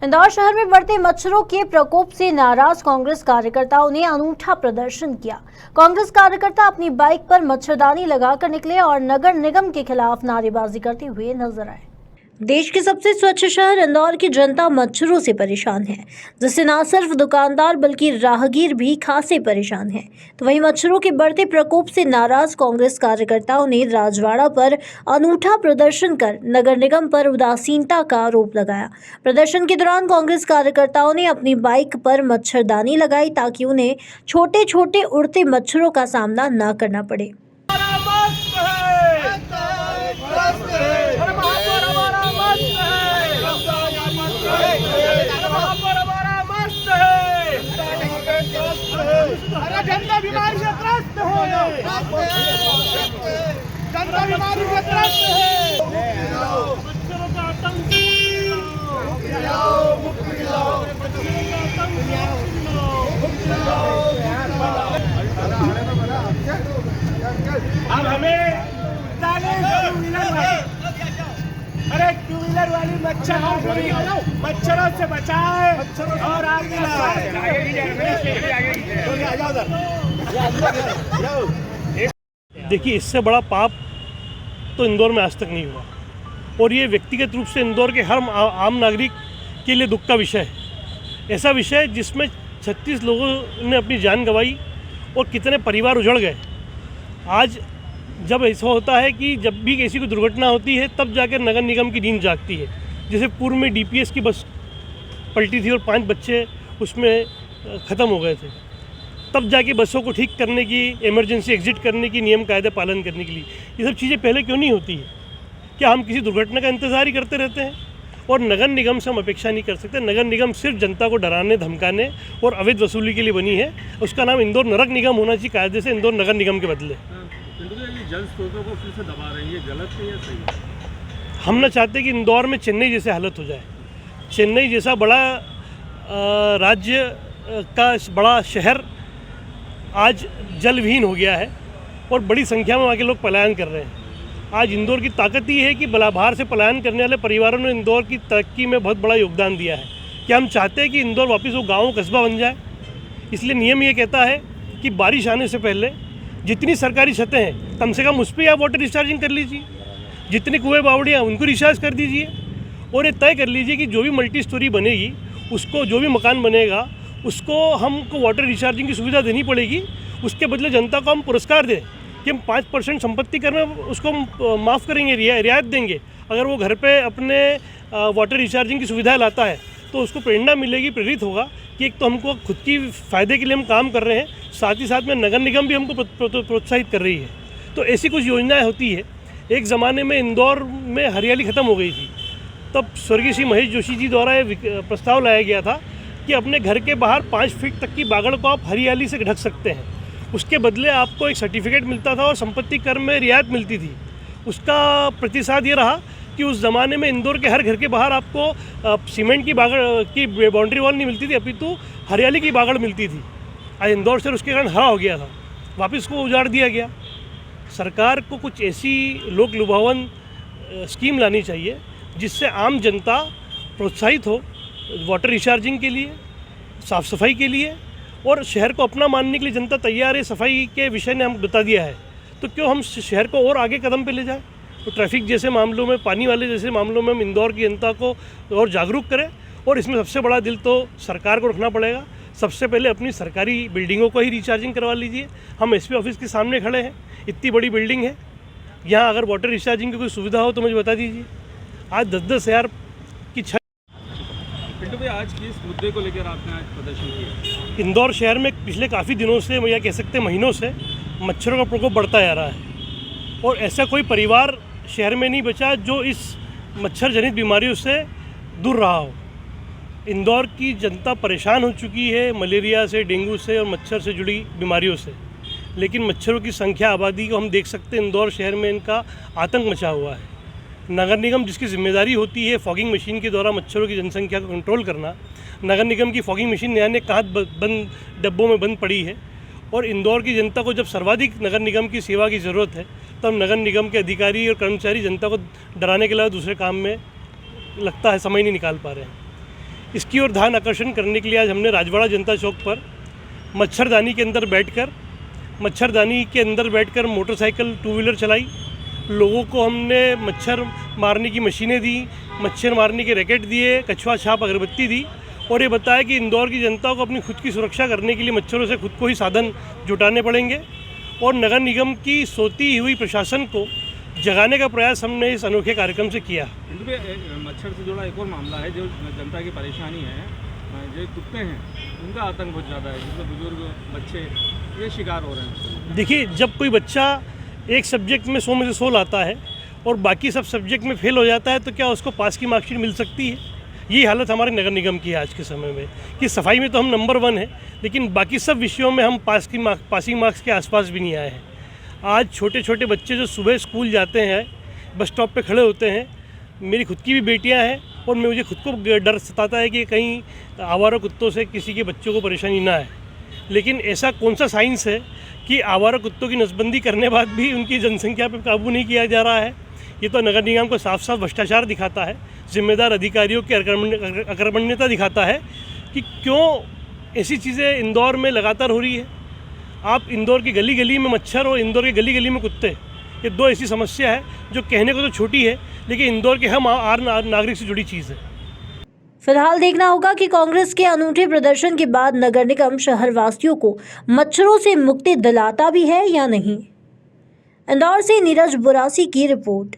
इंदौर शहर में बढ़ते मच्छरों के प्रकोप से नाराज कांग्रेस कार्यकर्ताओं ने अनूठा प्रदर्शन किया। कांग्रेस कार्यकर्ता अपनी बाइक पर मच्छरदानी लगाकर निकले और नगर निगम के खिलाफ नारेबाजी करते हुए नजर आए। देश के सबसे स्वच्छ शहर इंदौर की जनता मच्छरों से परेशान है, जिससे न सिर्फ दुकानदार बल्कि राहगीर भी खासे परेशान हैं। तो वहीं मच्छरों के बढ़ते प्रकोप से नाराज कांग्रेस कार्यकर्ताओं ने राजवाड़ा पर अनूठा प्रदर्शन कर नगर निगम पर उदासीनता का आरोप लगाया। प्रदर्शन के दौरान कांग्रेस कार्यकर्ताओं ने अपनी बाइक पर मच्छरदानी लगाई ताकि उन्हें छोटे छोटे उड़ते मच्छरों का सामना न करना पड़े। जनता बीमारी से त्रस्त है, जनता बीमारी से त्रस्त है। मच्छरों का आतंक अब हमें अरे टू व्हीलर वाली मच्छरों से बचाए और आगे देखिए, इससे बड़ा पाप तो इंदौर में आज तक नहीं हुआ और ये व्यक्तिगत रूप से इंदौर के हर आम नागरिक के लिए दुख का विषय है। ऐसा विषय जिसमें 36 लोगों ने अपनी जान गंवाई और कितने परिवार उजड़ गए। आज जब ऐसा होता है कि जब भी किसी को दुर्घटना होती है तब जाकर नगर निगम की नींद जागती है। जैसे पूर्व में डीपीएस की बस पलटी थी और 5 बच्चे उसमें ख़त्म हो गए थे, तब जाके बसों को ठीक करने की, इमरजेंसी एग्जिट करने की, नियम कायदे पालन करने के लिए ये सब चीज़ें पहले क्यों नहीं होती है? क्या हम किसी दुर्घटना का इंतज़ार ही करते रहते हैं? और नगर निगम से हम अपेक्षा नहीं कर सकते। नगर निगम सिर्फ जनता को डराने, धमकाने और अवैध वसूली के लिए बनी है। उसका नाम इंदौर नरक निगम होना चाहिए, कायदे से इंदौर नगर निगम के बदले। जल स्रोतों को फिर से दबा रही है, गलत है या सही? हम ना चाहते कि इंदौर में चेन्नई जैसे हालत हो जाए। चेन्नई जैसा बड़ा राज्य का बड़ा शहर आज जलविहीन हो गया है और बड़ी संख्या में वहाँ के लोग पलायन कर रहे हैं। आज इंदौर की ताकत ही है कि बाहर से पलायन करने वाले परिवारों ने इंदौर की तरक्की में बहुत बड़ा योगदान दिया है। क्या हम चाहते हैं कि इंदौर वापस वो गाँव कस्बा बन जाए? इसलिए नियम ये कहता है कि बारिश आने से पहले जितनी सरकारी छतें हैं कम से कम उस पर आप वाटर रिचार्जिंग कर लीजिए। जितने कुएँ बावड़ियाँ उनको रिचार्ज कर दीजिए और ये तय कर लीजिए कि जो भी मल्टी स्टोरी बनेगी उसको, जो भी मकान बनेगा उसको हमको वाटर रिचार्जिंग की सुविधा देनी पड़ेगी। उसके बदले जनता को हम पुरस्कार दें कि हम 5% संपत्ति कर में उसको हम माफ़ करेंगे, रियायत देंगे। अगर वो घर पे अपने वाटर रिचार्जिंग की सुविधा लाता है तो उसको प्रेरणा मिलेगी, प्रेरित होगा कि एक तो हमको खुद की फ़ायदे के लिए हम काम कर रहे हैं, साथ ही साथ में नगर निगम भी हमको प्रोत्साहित कर रही है। तो ऐसी कुछ योजनाएं होती है। एक ज़माने में इंदौर में हरियाली ख़त्म हो गई थी, तब स्वर्गीय श्री महेश जोशी जी द्वारा ये प्रस्ताव लाया गया था कि अपने घर के बाहर 5 फीट तक की बागड़ को आप हरियाली से ढक सकते हैं। उसके बदले आपको एक सर्टिफिकेट मिलता था और संपत्ति कर में रियायत मिलती थी। उसका प्रतिसाद ये रहा कि उस ज़माने में इंदौर के हर घर के बाहर आपको सीमेंट की बागड़ की बाउंड्री वॉल नहीं मिलती थी, अपितु हरियाली की बागड़ मिलती थी। आज इंदौर शहर उसके कारण हरा हो गया था, वापस को उजाड़ दिया गया। सरकार को कुछ ऐसी लोक लुभावन स्कीम लानी चाहिए जिससे आम जनता प्रोत्साहित हो वाटर रिचार्जिंग के लिए, साफ़ सफाई के लिए, और शहर को अपना मानने के लिए जनता तैयार है। सफाई के विषय ने हम बता दिया है, तो क्यों हम शहर को और आगे कदम पे ले जाएं? तो ट्रैफिक जैसे मामलों में, पानी वाले जैसे मामलों में हम इंदौर की जनता को और जागरूक करें। और इसमें सबसे बड़ा दिल तो सरकार को रखना पड़ेगा। सबसे पहले अपनी सरकारी बिल्डिंगों को ही रिचार्जिंग करवा लीजिए। हम एसपी ऑफिस के सामने खड़े हैं, इतनी बड़ी बिल्डिंग है, यहाँ अगर वाटर रिचार्जिंग की कोई सुविधा हो तो मुझे बता दीजिए। आज 10-10 हज़ार की छत। पिंटू भाई, आज किस मुद्दे को लेकर आपने आज प्रदर्शन किया? इंदौर शहर में पिछले काफ़ी दिनों से, या कह सकते हैं महीनों से, मच्छरों का प्रकोप बढ़ता जा रहा है और ऐसा कोई परिवार शहर में नहीं बचा जो इस मच्छर जनित बीमारियों से दूर रहा हो। इंदौर की जनता परेशान हो चुकी है मलेरिया से, डेंगू से और मच्छर से जुड़ी बीमारियों से। लेकिन मच्छरों की संख्या, आबादी को हम देख सकते हैं, इंदौर शहर में इनका आतंक मचा हुआ है। नगर निगम जिसकी जिम्मेदारी होती है फॉगिंग मशीन के द्वारा मच्छरों की जनसंख्या को कंट्रोल करना, नगर निगम की फॉगिंग मशीन नया कहाँ बंद डब्बों में बंद पड़ी है। और इंदौर की जनता को जब सर्वाधिक नगर निगम की सेवा की ज़रूरत है तब नगर निगम के अधिकारी और कर्मचारी जनता को डराने के अलावा दूसरे काम में लगता है समय नहीं निकाल पा रहे हैं। इसकी ओर ध्यान आकर्षण करने के लिए आज हमने राजवाड़ा जनता चौक पर मच्छरदानी के अंदर बैठकर मोटरसाइकिल टू व्हीलर चलाई। लोगों को हमने मच्छर मारने की मशीनें दी, मच्छर मारने के रैकेट दिए, कछुआ छाप अगरबत्ती दी और ये बताया कि इंदौर की जनता को अपनी खुद की सुरक्षा करने के लिए मच्छरों से खुद को ही साधन जुटाने पड़ेंगे और नगर निगम की सोती हुई प्रशासन को जगाने का प्रयास हमने इस अनोखे कार्यक्रम से किया। मच्छर से जुड़ा एक और मामला है जो जनता की परेशानी है, जो कुत्ते हैं उनका आतंक बहुत ज़्यादा है, जिसमें बुजुर्ग बच्चे ये शिकार हो रहे हैं। देखिए, जब कोई बच्चा एक सब्जेक्ट में 100 में से 100 लाता है और बाकी सब सब्जेक्ट में फेल हो जाता है तो क्या उसको पास की मार्कशीट मिल सकती है? यही हालत हमारे नगर निगम की है आज के समय में कि सफाई में तो हम नंबर 1 हैं, लेकिन बाकी सब विषयों में हम पासिंग मार्क्स के आसपास भी नहीं आए हैं। आज छोटे छोटे बच्चे जो सुबह स्कूल जाते हैं, बस स्टॉप पे खड़े होते हैं, मेरी खुद की भी बेटियां हैं और मुझे खुद को डर सताता है कि कहीं आवारा कुत्तों से किसी के बच्चों को परेशानी ना आए। लेकिन ऐसा कौन सा साइंस है कि आवारा कुत्तों की नसबंदी करने बाद भी उनकी जनसंख्या पर काबू नहीं किया जा रहा है? ये तो नगर निगम को साफ साफ भ्रष्टाचार दिखाता है, जिम्मेदार अधिकारियों की अकर्मण्यता दिखाता है कि क्यों ऐसी चीज़ें इंदौर में लगातार हो रही है। आप इंदौर की गली गली में मच्छर और इंदौर की गली गली में कुत्ते, ये दो ऐसी समस्या है जो कहने को तो छोटी है लेकिन इंदौर के हम आर नागरिक से जुड़ी चीज़ है। फिलहाल देखना होगा कि कांग्रेस के अनूठे प्रदर्शन के बाद नगर निगम शहरवासियों को मच्छरों से मुक्ति दिलाता भी है या नहीं। इंदौर से नीरज बुरासी की रिपोर्ट।